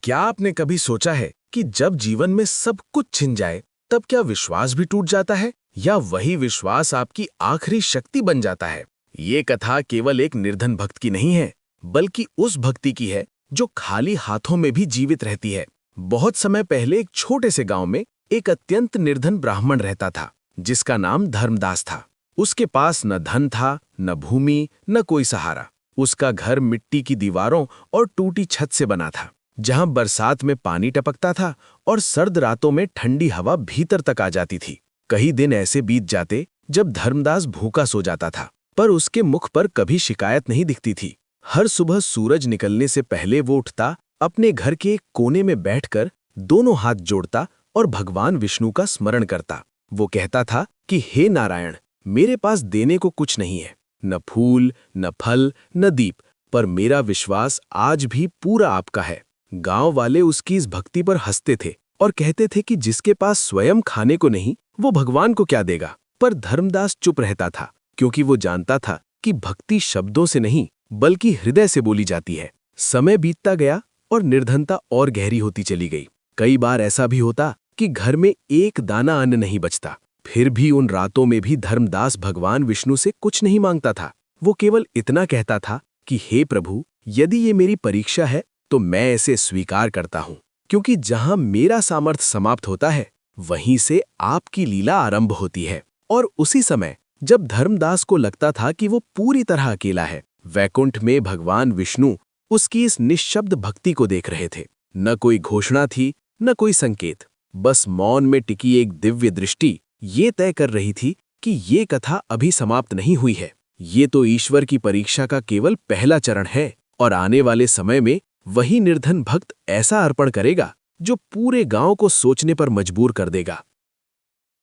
क्या आपने कभी सोचा है कि जब जीवन में सब कुछ छिन जाए तब क्या विश्वास भी टूट जाता है या वही विश्वास आपकी आखिरी शक्ति बन जाता है? ये कथा केवल एक निर्धन भक्त की नहीं है, बल्कि उस भक्ति की है जो खाली हाथों में भी जीवित रहती है। बहुत समय पहले एक छोटे से गांव में एक अत्यंत निर्धन ब्राह्मण रहता था, जिसका नाम धर्मदास था। उसके पास न धन था, न भूमि, न कोई सहारा। उसका घर मिट्टी की दीवारों और टूटी छत से बना था, जहां बरसात में पानी टपकता था और सर्द रातों में ठंडी हवा भीतर तक आ जाती थी। कई दिन ऐसे बीत जाते जब धर्मदास भूखा सो जाता था, पर उसके मुख पर कभी शिकायत नहीं दिखती थी। हर सुबह सूरज निकलने से पहले वो उठता, अपने घर के एक कोने में बैठकर दोनों हाथ जोड़ता और भगवान विष्णु का स्मरण करता। वो कहता था कि हे नारायण, मेरे पास देने को कुछ नहीं है, न फूल, न फल, न दीप, पर मेरा विश्वास आज भी पूरा आपका है। गांव वाले उसकी इस भक्ति पर हंसते थे और कहते थे कि जिसके पास स्वयं खाने को नहीं, वो भगवान को क्या देगा। पर धर्मदास चुप रहता था, क्योंकि वो जानता था कि भक्ति शब्दों से नहीं बल्कि हृदय से बोली जाती है। समय बीतता गया और निर्धनता और गहरी होती चली गई। कई बार ऐसा भी होता कि घर में एक दाना अन्न नहीं बचता। फिर भी उन रातों में भी धर्मदास भगवान विष्णु से कुछ नहीं मांगता था। वो केवल इतना कहता था कि हे प्रभु, यदि ये मेरी परीक्षा है तो मैं इसे स्वीकार करता हूँ, क्योंकि जहां मेरा सामर्थ्य समाप्त होता है वहीं से आपकी लीला आरंभ होती है। और उसी समय जब धर्मदास को लगता था कि वो पूरी तरह अकेला है, वैकुंठ में भगवान विष्णु उसकी इस निश्शब्द भक्ति को देख रहे थे। न कोई घोषणा थी, न कोई संकेत, बस मौन में टिकी एक दिव्य दृष्टि ये तय कर रही थी कि ये कथा अभी समाप्त नहीं हुई है। ये तो ईश्वर की परीक्षा का केवल पहला चरण है, और आने वाले समय में वही निर्धन भक्त ऐसा अर्पण करेगा जो पूरे गांव को सोचने पर मजबूर कर देगा।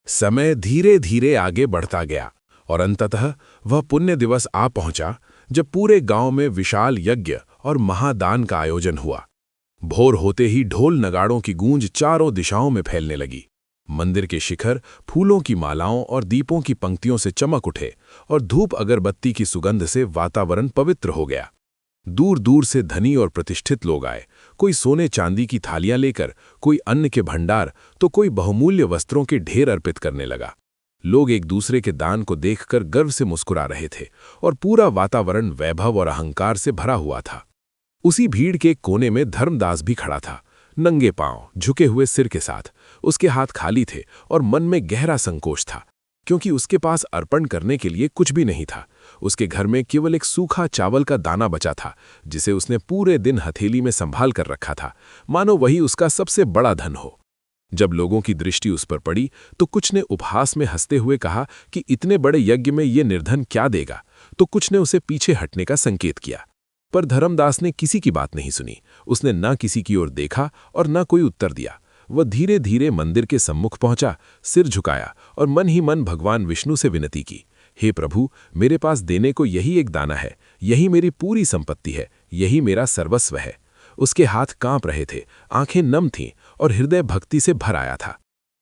समय धीरे धीरे आगे बढ़ता गया और अंततः वह पुण्य दिवस आ पहुंचा जब पूरे गांव में विशाल यज्ञ और महादान का आयोजन हुआ। भोर होते ही ढोल नगाड़ों की गूंज चारों दिशाओं में फैलने लगी। मंदिर के शिखर फूलों की मालाओं और दीपों की पंक्तियों से चमक उठे और धूप अगरबत्ती की सुगंध से वातावरण पवित्र हो गया। दूर दूर से धनी और प्रतिष्ठित लोग आए, कोई सोने चांदी की थालियां लेकर, कोई अन्न के भंडार, तो कोई बहुमूल्य वस्त्रों के ढेर अर्पित करने लगा। लोग एक दूसरे के दान को देखकर गर्व से मुस्कुरा रहे थे और पूरा वातावरण वैभव और अहंकार से भरा हुआ था। उसी भीड़ के कोने में धर्मदास भी खड़ा था, नंगे पांव, झुके हुए सिर के साथ। उसके हाथ खाली थे और मन में गहरा संकोच था, क्योंकि उसके पास अर्पण करने के लिए कुछ भी नहीं था। उसके घर में केवल एक सूखा चावल का दाना बचा था, जिसे उसने पूरे दिन हथेली में संभाल कर रखा था, मानो वही उसका सबसे बड़ा धन हो। जब लोगों की दृष्टि उस पर पड़ी तो कुछ ने उपहास में हंसते हुए कहा कि इतने बड़े यज्ञ में ये निर्धन क्या देगा, तो कुछ ने उसे पीछे हटने का संकेत किया। पर धर्मदास ने किसी की बात नहीं सुनी। उसने न किसी की ओर देखा और न कोई उत्तर दिया। वह धीरे धीरे मंदिर के सम्मुख पहुंचा, सिर झुकाया और मन ही मन भगवान विष्णु से विनती की, हे प्रभु, मेरे पास देने को यही एक दाना है, यही मेरी पूरी संपत्ति है, यही मेरा सर्वस्व है। उसके हाथ कांप रहे थे, आंखें नम थीं और हृदय भक्ति से भर आया था।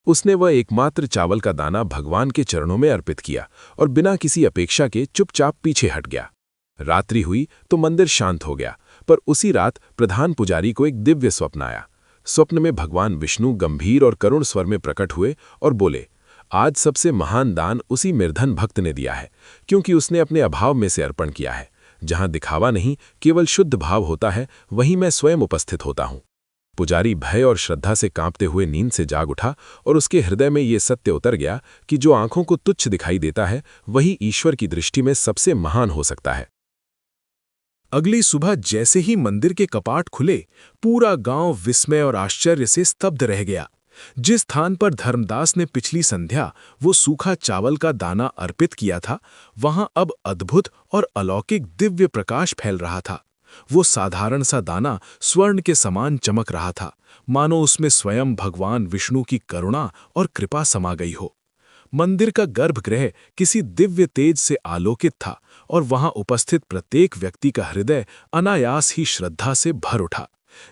उसने वह एकमात्र चावल का दाना भगवान के चरणों में अर्पित किया और बिना किसी अपेक्षा के चुपचाप पीछे हट गया। रात्रि हुई तो मंदिर शांत हो गया, पर उसी रात प्रधान पुजारी को एक दिव्य स्वप्न आया। स्वप्न में भगवान विष्णु गंभीर और करुण स्वर में प्रकट हुए और बोले, आज सबसे महान दान उसी निर्धन भक्त ने दिया है, क्योंकि उसने अपने अभाव में से अर्पण किया है। जहां दिखावा नहीं, केवल शुद्ध भाव होता है, वहीं मैं स्वयं उपस्थित होता हूं। पुजारी भय और श्रद्धा से कांपते हुए नींद से जाग उठा और उसके हृदय में ये सत्य उतर गया कि जो आंखों को तुच्छ दिखाई देता है वही ईश्वर की दृष्टि में सबसे महान हो सकता है। अगली सुबह जैसे ही मंदिर के कपाट खुले, पूरा गांव विस्मय और आश्चर्य से स्तब्ध रह गया। जिस स्थान पर धर्मदास ने पिछली संध्या वो सूखा चावल का दाना अर्पित किया था, वहां अब अद्भुत और अलौकिक दिव्य प्रकाश फैल रहा था। वो साधारण सा दाना स्वर्ण के समान चमक रहा था, मानो उसमें स्वयं भगवान विष्णु की करुणा और कृपा समा गई हो। मंदिर का गर्भगृह किसी दिव्य तेज से आलोकित था और वहां उपस्थित प्रत्येक व्यक्ति का हृदय अनायास ही श्रद्धा से भर उठा।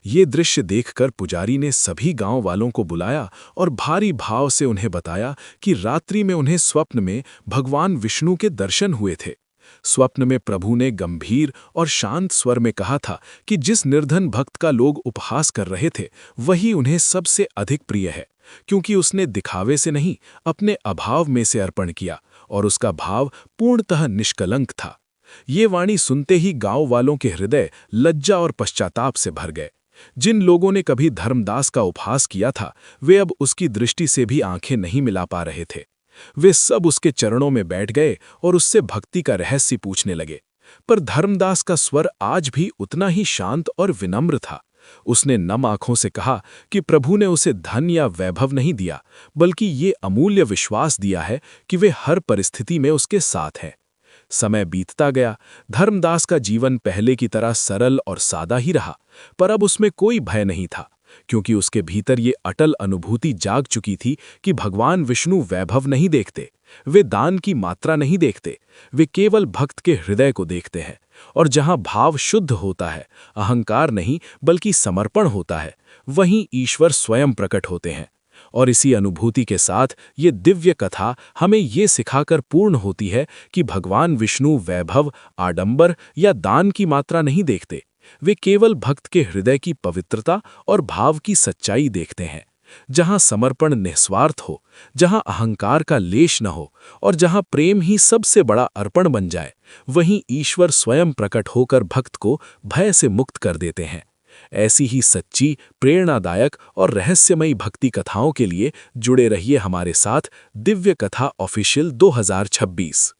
ये दृश्य देखकर पुजारी ने सभी गांव वालों को बुलाया और भारी भाव से उन्हें बताया कि रात्रि में उन्हें स्वप्न में भगवान विष्णु के दर्शन हुए थे। स्वप्न में प्रभु ने गंभीर और शांत स्वर में कहा था कि जिस निर्धन भक्त का लोग उपहास कर रहे थे वही उन्हें सबसे अधिक प्रिय है, क्योंकि उसने दिखावे से नहीं अपने अभाव में से अर्पण किया और उसका भाव पूर्णतः निष्कलंक था। ये वाणी सुनते ही गांव वालों के हृदय लज्जा और पश्चाताप से भर गए। जिन लोगों ने कभी धर्मदास का उपहास किया था वे अब उसकी दृष्टि से भी आंखें नहीं मिला पा रहे थे। वे सब उसके चरणों में बैठ गए और उससे भक्ति का रहस्य पूछने लगे। पर धर्मदास का स्वर आज भी उतना ही शांत और विनम्र था। उसने नम आंखों से कहा कि प्रभु ने उसे धन या वैभव नहीं दिया, बल्कि ये अमूल्य विश्वास दिया है कि वे हर परिस्थिति में उसके साथ हैं। समय बीतता गया। धर्मदास का जीवन पहले की तरह सरल और सादा ही रहा, पर अब उसमें कोई भय नहीं था, क्योंकि उसके भीतर ये अटल अनुभूति जाग चुकी थी कि भगवान विष्णु वैभव नहीं देखते, वे दान की मात्रा नहीं देखते, वे केवल भक्त के हृदय को देखते हैं। और जहां भाव शुद्ध होता है, अहंकार नहीं बल्कि समर्पण होता है, वहीं ईश्वर स्वयं प्रकट होते हैं। और इसी अनुभूति के साथ ये दिव्य कथा हमें ये सिखाकर पूर्ण होती है कि भगवान विष्णु वैभव, आडंबर या दान की मात्रा नहीं देखते, वे केवल भक्त के हृदय की पवित्रता और भाव की सच्चाई देखते हैं। जहां समर्पण निस्वार्थ हो, जहां अहंकार का लेश न हो और जहां प्रेम ही सबसे बड़ा अर्पण बन जाए, वहीं ईश्वर स्वयं प्रकट होकर भक्त को भय से मुक्त कर देते हैं। ऐसी ही सच्ची, प्रेरणादायक और रहस्यमयी भक्ति कथाओं के लिए जुड़े रहिए हमारे साथ दिव्य कथा ऑफिशियल 2026।